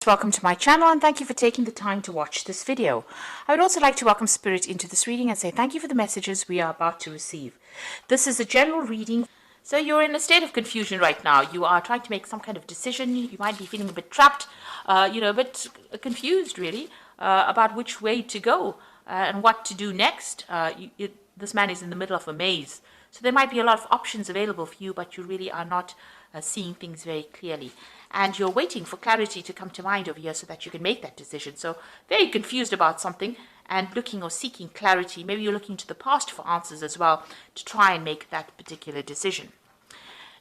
Welcome to my channel and thank you for taking the time to watch this video. I would also like to welcome Spirit into this reading and say thank you for the messages we are about to receive. This is a general reading. So you're in a state of confusion right now. You are trying to make some kind of decision. You might be feeling a bit trapped, a bit confused really about which way to go and what to do next. This man is in the middle of a maze. So there might be a lot of options available for you, but you really are not seeing things very clearly. And you're waiting for clarity to come to mind over here so that you can make that decision. So very confused about something and looking or seeking clarity. Maybe you're looking to the past for answers as well to try and make that particular decision.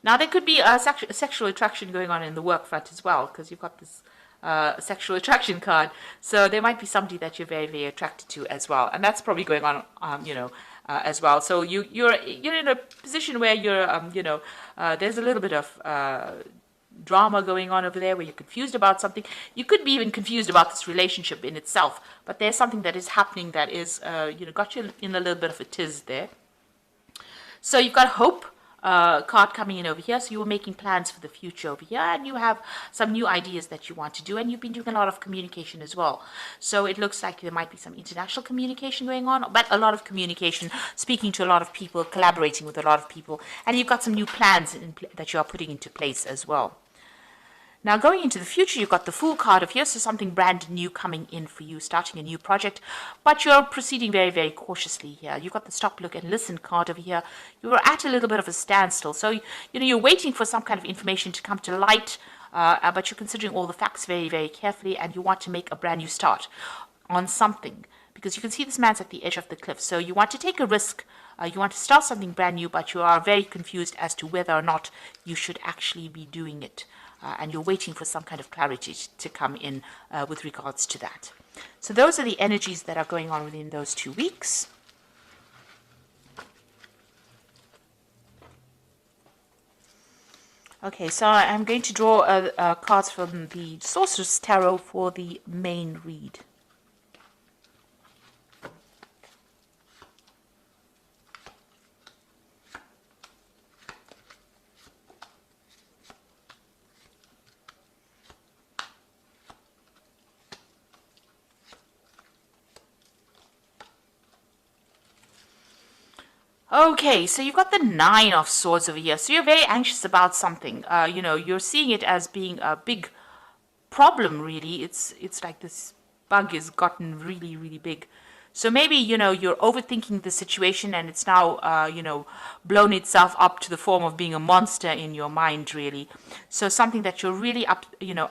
Now, there could be a sexual attraction going on in the work front as well, because you've got this sexual attraction card. So there might be somebody that you're very, very attracted to as well. And that's probably going on, as well. So you're in a position where you're, there's a little bit of drama going on over there where you're confused about something. You could be even confused about this relationship in itself, but there's something that is happening that is, got you in a little bit of a tiz there. So you've got hope card coming in over here. So you were making plans for the future over here, and you have some new ideas that you want to do, and you've been doing a lot of communication as well. So it looks like there might be some international communication going on, but a lot of communication, speaking to a lot of people, collaborating with a lot of people, and you've got some new plans that you are putting into place as well. Now, going into the future, you've got the Fool card of here, so something brand new coming in for you, starting a new project, but you're proceeding very, very cautiously here. You've got the Stop, Look, and Listen card over here. You're at a little bit of a standstill, so you're waiting for some kind of information to come to light, but you're considering all the facts very, very carefully, and you want to make a brand new start on something, because you can see this man's at the edge of the cliff, so you want to take a risk. You want to start something brand new, but you are very confused as to whether or not you should actually be doing it. And you're waiting for some kind of clarity to come in with regards to that. So those are the energies that are going on within those 2 weeks. Okay, so I'm going to draw cards from the Sorcerer's Tarot for the main read. Okay, so you've got the Nine of Swords over here. So you're very anxious about something. You're seeing it as being a big problem, really. It's like this bug has gotten really, really big. So maybe, you're overthinking the situation and it's now, blown itself up to the form of being a monster in your mind, really. So something that you're really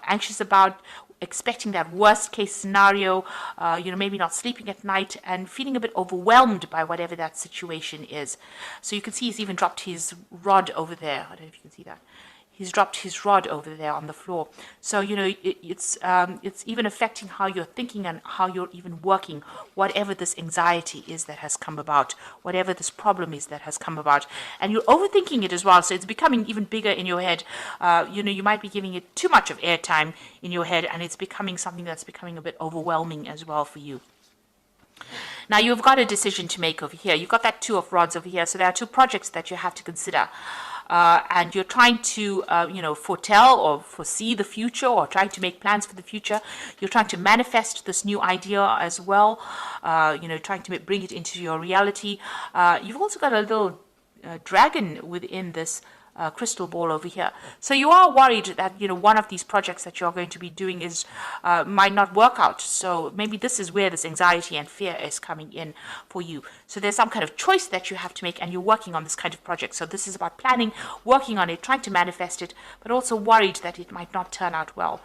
anxious about, expecting that worst case scenario, maybe not sleeping at night and feeling a bit overwhelmed by whatever that situation is. So you can see he's even dropped his rod over there. I don't know if you can see that. He's dropped his rod over there on the floor. So, it's even affecting how you're thinking and how you're even working, whatever this anxiety is that has come about, whatever this problem is that has come about. And you're overthinking it as well, so it's becoming even bigger in your head. You might be giving it too much of airtime in your head, and it's becoming something that's becoming a bit overwhelming as well for you. Now, you've got a decision to make over here. You've got that Two of Rods over here, so there are two projects that you have to consider. And you're trying to, foretell or foresee the future, or trying to make plans for the future. You're trying to manifest this new idea as well, trying to bring it into your reality. You've also got a little dragon within this crystal ball over here. So you are worried that, one of these projects that you're going to be doing is might not work out. So maybe this is where this anxiety and fear is coming in for you. So there's some kind of choice that you have to make, and you're working on this kind of project. So this is about planning, working on it, trying to manifest it, but also worried that it might not turn out well.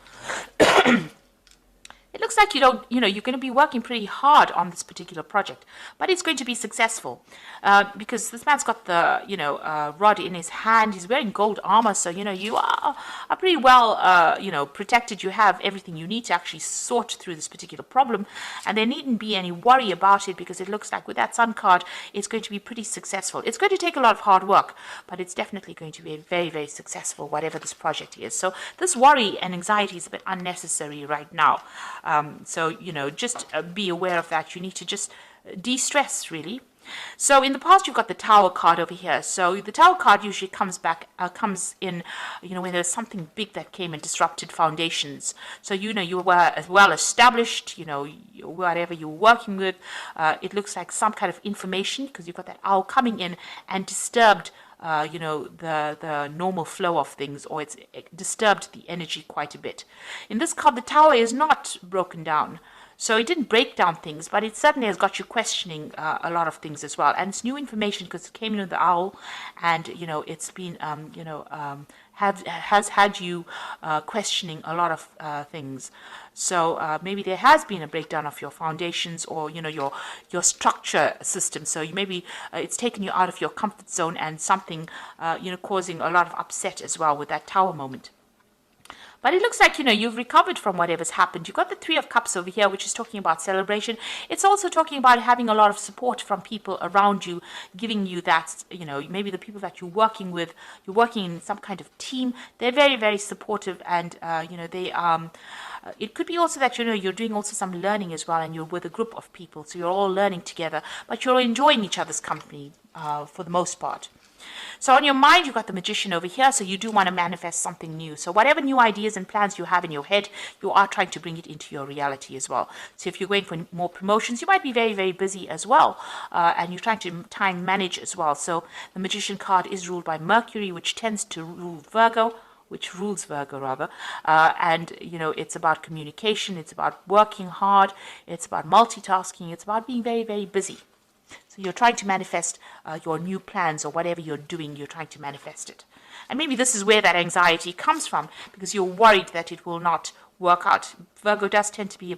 It looks like you're going to be working pretty hard on this particular project, but it's going to be successful because this man's got the, rod in his hand. He's wearing gold armor, so, you are pretty well, protected. You have everything you need to actually sort through this particular problem, and there needn't be any worry about it because it looks like with that Sun card, it's going to be pretty successful. It's going to take a lot of hard work, but it's definitely going to be very, very successful, whatever this project is. So this worry and anxiety is a bit unnecessary right now. So, just be aware of that. You need to just de-stress, really. So in the past, you've got the Tower card over here. So the Tower card usually comes in, when there's something big that came and disrupted foundations. So, you were well established, whatever you're working with. It looks like some kind of information, because you've got that owl coming in and disturbed the normal flow of things, or it disturbed the energy quite a bit. In this card, the Tower is not broken down. So it didn't break down things, but it certainly has got you questioning a lot of things as well. And it's new information because it came in with the owl, and it's been has had you questioning a lot of things. So maybe there has been a breakdown of your foundations, or your structure system. So maybe it's taken you out of your comfort zone, and something causing a lot of upset as well with that Tower moment. But it looks like, you've recovered from whatever's happened. You've got the Three of Cups over here, which is talking about celebration. It's also talking about having a lot of support from people around you, giving you that, maybe the people that you're working with, you're working in some kind of team. They're very, very supportive, and, it could be also that, you're doing also some learning as well, and you're with a group of people. So you're all learning together, but you're enjoying each other's company for the most part. So on your mind, you've got the Magician over here, so you do want to manifest something new. So whatever new ideas and plans you have in your head, you are trying to bring it into your reality as well. So if you're going for more promotions, you might be very, very busy as well, and you're trying to time manage as well. So the Magician card is ruled by Mercury, which tends to rule Virgo, which rules Virgo rather, and it's about communication, it's about working hard, it's about multitasking, it's about being very, very busy. So you're trying to manifest your new plans, or whatever you're doing, you're trying to manifest it. And maybe this is where that anxiety comes from, because you're worried that it will not work out. Virgo does tend to be a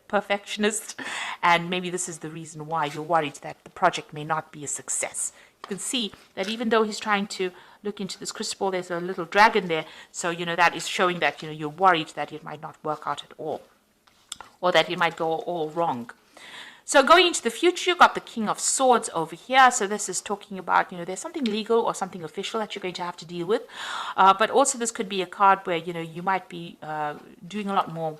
perfectionist, and maybe this is the reason why you're worried that the project may not be a success. You can see that even though he's trying to look into this crystal ball, there's a little dragon there. So, that is showing that, you're worried that it might not work out at all, or that it might go all wrong. So going into the future, you've got the King of Swords over here. So this is talking about, there's something legal or something official that you're going to have to deal with. But also this could be a card where, you might be doing a lot more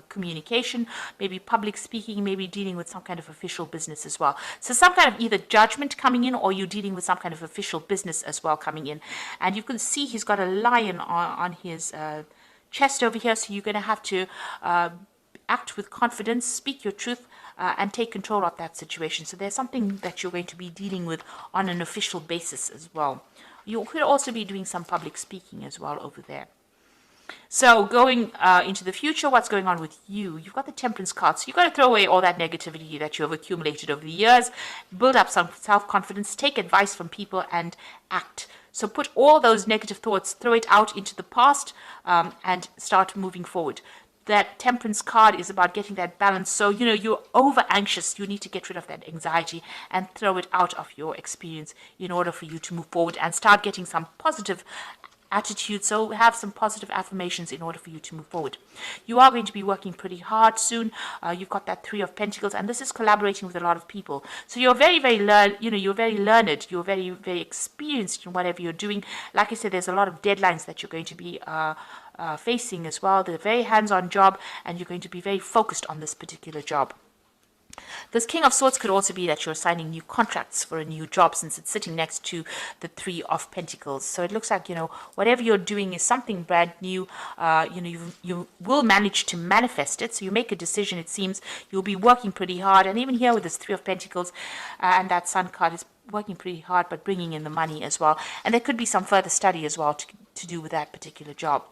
communication, maybe public speaking, maybe dealing with some kind of official business as well. So some kind of either judgment coming in, or you're dealing with some kind of official business as well coming in. And you can see he's got a lion on his chest over here. So you're going to have to act with confidence, speak your truth, and take control of that situation. So there's something that you're going to be dealing with on an official basis as well. You could also be doing some public speaking as well over there. So going into the future, what's going on with you? You've got the Temperance card. So you've got to throw away all that negativity that you have accumulated over the years, build up some self-confidence, take advice from people, and act. So put all those negative thoughts, throw it out into the past, and start moving forward. That Temperance card is about getting that balance. So, you're over anxious. You need to get rid of that anxiety and throw it out of your experience in order for you to move forward and start getting some positive attitude. So have some positive affirmations in order for you to move forward. You are going to be working pretty hard soon. You've got that Three of Pentacles, and this is collaborating with a lot of people. So you're very, very you're very learned. You're very, very experienced in whatever you're doing. Like I said, there's a lot of deadlines that you're going to be facing as well. They're a very hands-on job, and you're going to be very focused on this particular job. This King of Swords could also be that you're signing new contracts for a new job, since it's sitting next to the Three of Pentacles. So it looks like, whatever you're doing is something brand new. You will manage to manifest it. So you make a decision, it seems. You'll be working pretty hard. And even here with this Three of Pentacles and that Sun card is working pretty hard, but bringing in the money as well. And there could be some further study as well to do with that particular job.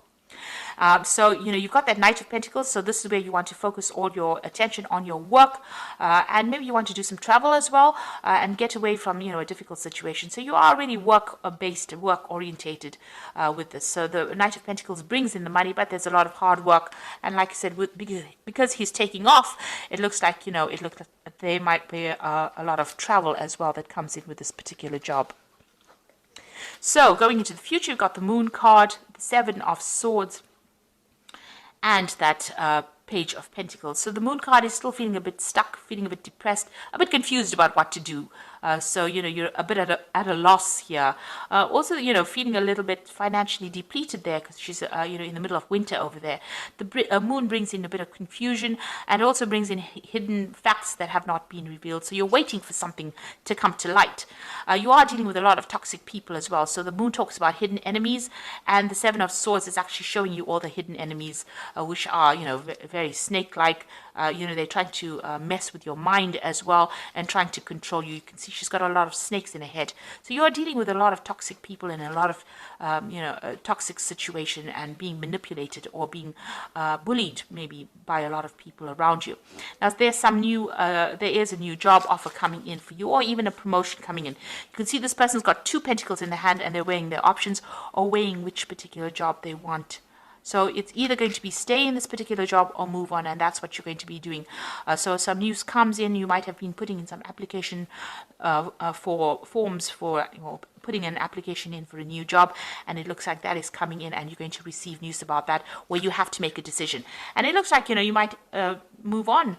So, you've got that Knight of Pentacles. So this is where you want to focus all your attention on your work. And maybe you want to do some travel as well, and get away from, a difficult situation. So you are really work-based, work-orientated with this. So the Knight of Pentacles brings in the money, but there's a lot of hard work. And like I said, because he's taking off, it looks like, there might be a lot of travel as well that comes in with this particular job. So going into the future, you've got the Moon card, the Seven of Swords, and that Page of Pentacles. So the Moon card is still feeling a bit stuck, feeling a bit depressed, a bit confused about what to do. So, you're a bit at a loss here. Also, feeling a little bit financially depleted there because she's, in the middle of winter over there. The Moon brings in a bit of confusion and also brings in hidden facts that have not been revealed. So you're waiting for something to come to light. You are dealing with a lot of toxic people as well. So the Moon talks about hidden enemies, and the Seven of Swords is actually showing you all the hidden enemies, which are, very snake-like. They're trying to mess with your mind as well and trying to control you. You can see she's got a lot of snakes in her head. So you're dealing with a lot of toxic people in a lot of, a toxic situation and being manipulated or being bullied maybe by a lot of people around you. Now, there's there is a new job offer coming in for you, or even a promotion coming in. You can see this person's got 2 pentacles in the hand and they're weighing their options or weighing which particular job they want. So it's either going to be stay in this particular job or move on, and that's what you're going to be doing. So some news comes in. You might have been putting in some application for forms for putting an application in for a new job, and it looks like that is coming in, and you're going to receive news about that where you have to make a decision. And it looks like you might move on.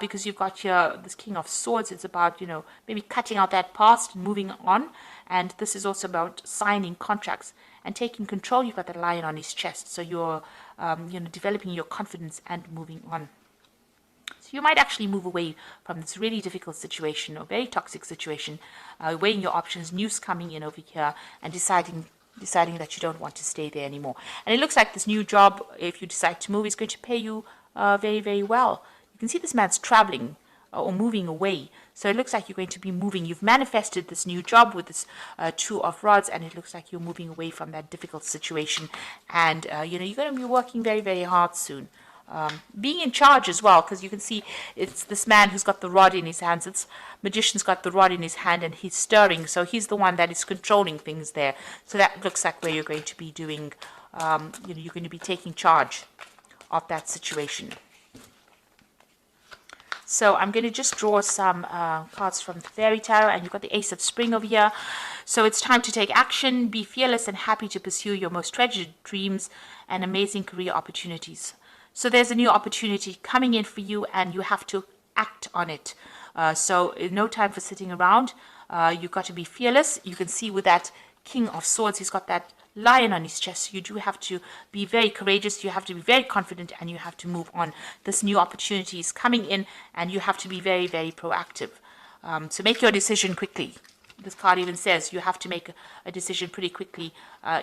Because you've got here this King of Swords. It's about, maybe cutting out that past and moving on. And this is also about signing contracts and taking control. You've got the lion on his chest. So you're, developing your confidence and moving on. So you might actually move away from this really difficult situation or very toxic situation, weighing your options, news coming in over here, and deciding that you don't want to stay there anymore. And it looks like this new job, if you decide to move, is going to pay you very, very well. You can see this man's traveling or moving away. So it looks like you're going to be moving. You've manifested this new job with this 2 of Rods, and it looks like you're moving away from that difficult situation. And, you're going to be working very, very hard soon. Being in charge as well, because you can see it's this man who's got the rod in his hands. It's Magician's got the rod in his hand and he's stirring. So he's the one that is controlling things there. So that looks like where you're going to be doing, you're going to be taking charge of that situation. So I'm going to just draw some cards from the Fairy Tarot, and you've got the Ace of Spring over here. So it's time to take action, be fearless and happy to pursue your most treasured dreams and amazing career opportunities. So there's a new opportunity coming in for you, and you have to act on it. So no time for sitting around. You've got to be fearless. You can see with that King of Swords, he's got that lion on his chest. You do have to be very courageous. You have to be very confident, and you have to move on. This new opportunity is coming in, and you have to be very, very proactive. So make your decision quickly. This card even says you have to make a decision pretty quickly.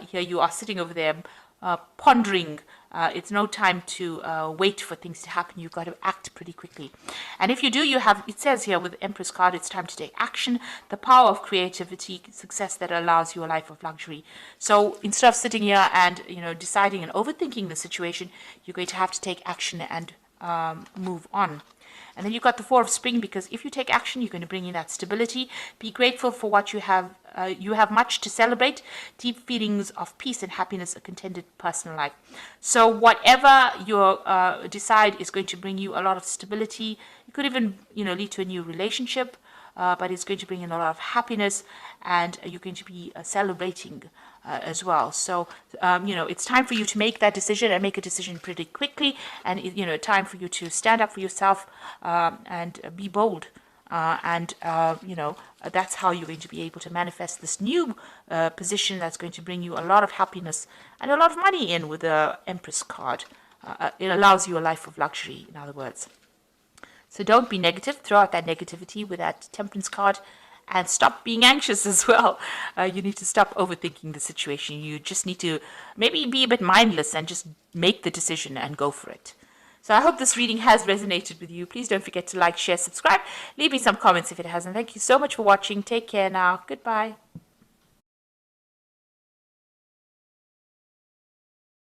Here you are sitting over there pondering. It's no time to wait for things to happen. You've got to act pretty quickly. And if you do, it says here with the Empress card, it's time to take action, the power of creativity, success that allows you a life of luxury. So instead of sitting here and, deciding and overthinking the situation, you're going to have to take action and move on. And then you've got the Four of Spring, because if you take action, you're going to bring in that stability. Be grateful for what you have. You have much to celebrate. Deep feelings of peace and happiness, a contented personal life. So whatever you decide is going to bring you a lot of stability. It could even, lead to a new relationship. But it's going to bring in a lot of happiness, and you're going to be celebrating as well. So, it's time for you to make that decision and make a decision pretty quickly. And, time for you to stand up for yourself and be bold. That's how you're going to be able to manifest this new position that's going to bring you a lot of happiness and a lot of money in with the Empress card. It allows you a life of luxury, in other words. So don't be negative. Throw out that negativity with that Temperance card, and stop being anxious as well. You need to stop overthinking the situation. You just need to maybe be a bit mindless and just make the decision and go for it. So I hope this reading has resonated with you. Please don't forget to like, share, subscribe. Leave me some comments if it hasn't. Thank you so much for watching. Take care now. Goodbye.